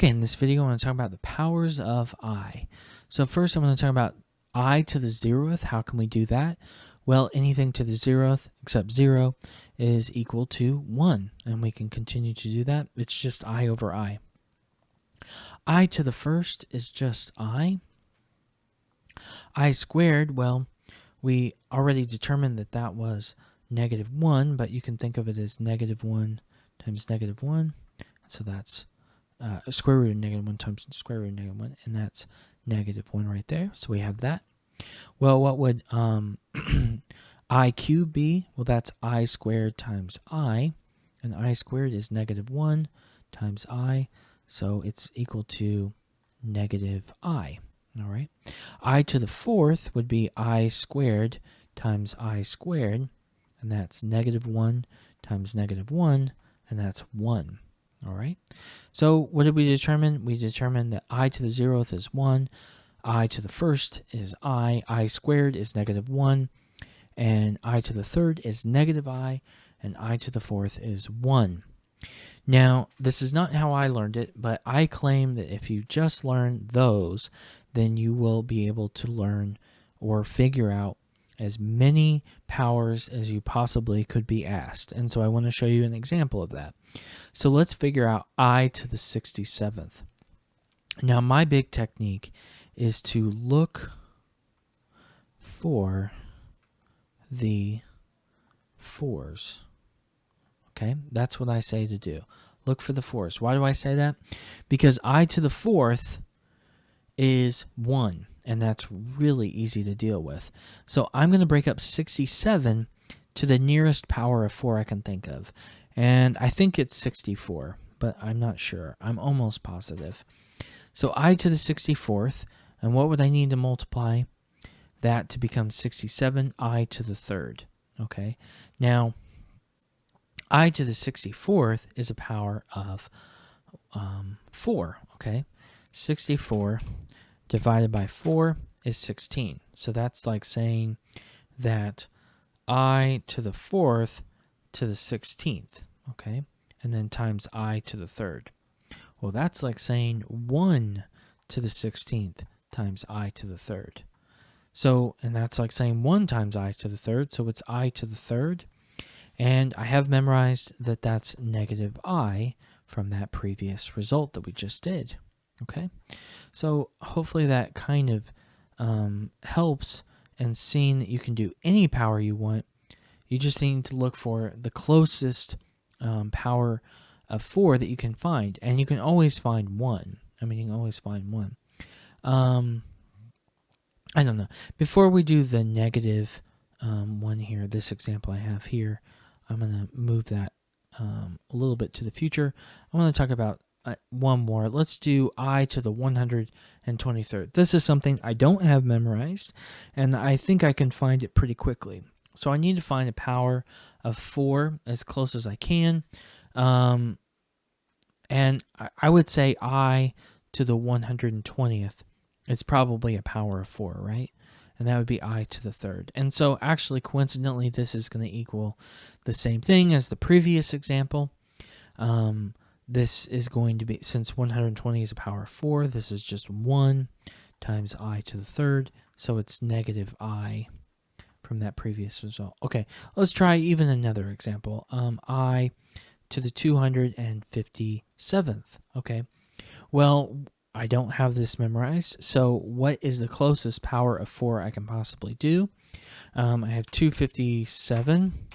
Okay, in this video, I want to talk about the powers of I. So first, I'm going to talk about I to the 0th. How can we do that? Well, anything to the 0th except 0 is equal to 1, and we can continue to do that. It's just I over I. I to the 1st is just I. I squared, well, we already determined that that was -1, but you can think of it as -1 times -1. So that's square root of -1 times square root of -1, and that's -1 right there. So we have that. Well, what would I cubed be? Well, that's I squared times I, and I squared is -1 times I, so it's equal to -I. All right. I to the 4th would be I squared times I squared, and that's -1 times -1, and that's 1. All right. So what did we determine? We determined that I to the 0th is 1, I to the 1st is I squared is -1, and I to the 3rd is -I, and I to the 4th is 1. Now, this is not how I learned it, but I claim that if you just learn those, then you will be able to learn or figure out as many powers as you possibly could be asked. And so I want to show you an example of that. So let's figure out I to the 67th. Now, my big technique is to look for the 4s. Okay, that's what I say to do. Look for the 4s. Why do I say that? Because I to the 4th is 1, and that's really easy to deal with. So I'm going to break up 67 to the nearest power of 4 I can think of. And I think it's 64, but I'm not sure. I'm almost positive. So I to the 64th, and what would I need to multiply that to become 67? I to the 3rd. Okay, now I to the 64th is a power of 4. Okay, 64 divided by 4 is 16. So that's like saying that I to the 4th to the 16th. Okay, and then times I to the 3rd. Well, that's like saying 1 to the 16th times I to the 3rd. So, and that's like saying 1 times I to the 3rd, so it's I to the 3rd. And I have memorized that that's -I from that previous result that we just did. Okay, so hopefully that kind of helps in seeing that you can do any power you want. You just need to look for the closest power of 4 that you can find, and you can always find 1. I mean, you can always find 1. I don't know. Before we do the negative one here, this example I have here, I'm going to move that a little bit to the future. I want to talk about one more. Let's do I to the 123rd. This is something I don't have memorized, and I think I can find it pretty quickly. So I need to find a power of 4 as close as I can. And I would say I to the 120th is probably a power of 4, right? And that would be I to the 3rd. And so actually, coincidentally, this is going to equal the same thing as the previous example. This is going to be, since 120 is a power of 4, this is just 1 times I to the 3rd. So it's -I from that previous result. Okay, let's try even another example. I to the 257th. Okay, well, I don't have this memorized, so what is the closest power of 4 I can possibly do? I have 257.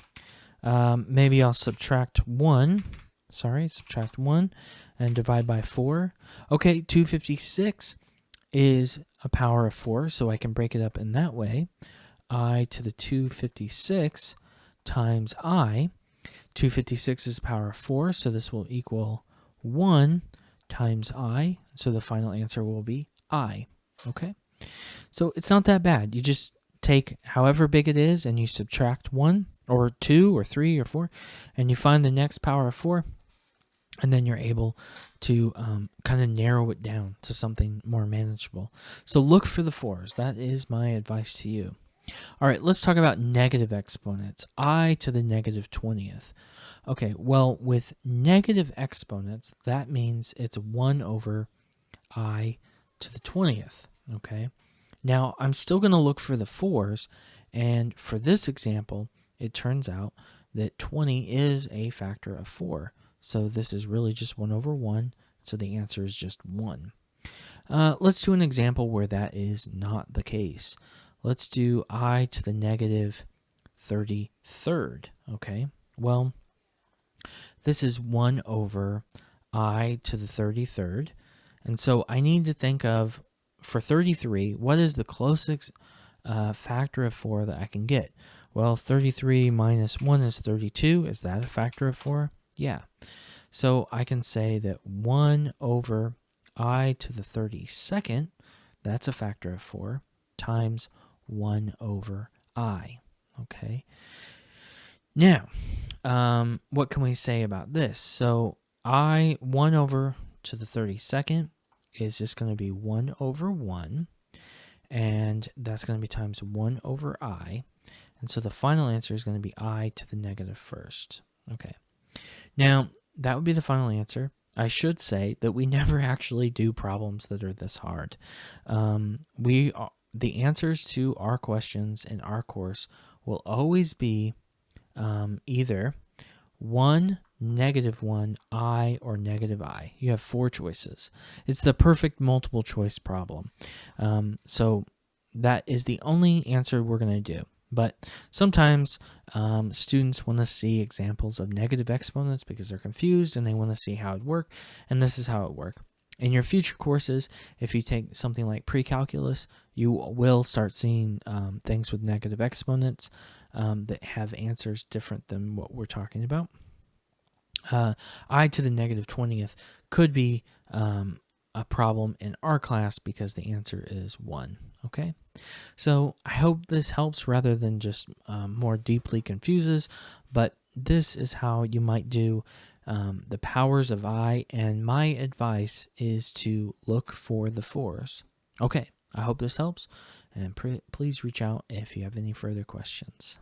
Maybe I'll subtract 1. Sorry, subtract 1 and divide by 4. Okay, 256 is a power of 4, so I can break it up in that way. I to the 256 times I. 256 is a power of 4, so this will equal 1 times I. So the final answer will be I. Okay? So it's not that bad. You just take however big it is and you subtract 1 or 2 or 3 or 4, and you find the next power of 4, and then you're able to kind of narrow it down to something more manageable. So look for the 4s. That is my advice to you. All right, let's talk about negative exponents. I to the negative 20th. Okay, well, with negative exponents, that means it's 1 over I to the 20th. Okay, now I'm still going to look for the 4s, and for this example, it turns out that 20 is a factor of 4. So this is really just 1 over 1, so the answer is just 1. Let's do an example where that is not the case. Let's do I to the negative 33rd. Okay, well, this is 1 over I to the 33rd. And so I need to think of, for 33, what is the closest factor of 4 that I can get? Well, 33 minus 1 is 32. Is that a factor of 4? Yeah. So I can say that 1 over I to the 32nd, that's a factor of 4, times 1 over I. Okay. Now, what can we say about this? So 1 over to the 32nd is just going to be 1 over 1, and that's going to be times 1 over I. And so the final answer is going to be I to the negative first. Okay. Now, that would be the final answer. I should say that we never actually do problems that are this hard. The answers to our questions in our course will always be either 1, -1, I, or negative I. You have 4 choices. It's the perfect multiple choice problem. So that is the only answer we're going to do. But sometimes students want to see examples of negative exponents because they're confused and they want to see how it works, and this is how it works. In your future courses, if you take something like pre-calculus, you will start seeing things with negative exponents that have answers different than what we're talking about. I to the negative 20th could be a problem in our class because the answer is 1. Okay, so I hope this helps rather than just more deeply confuses, but this is how you might do the powers of I, and my advice is to look for the 4s. Okay, I hope this helps, and please reach out if you have any further questions.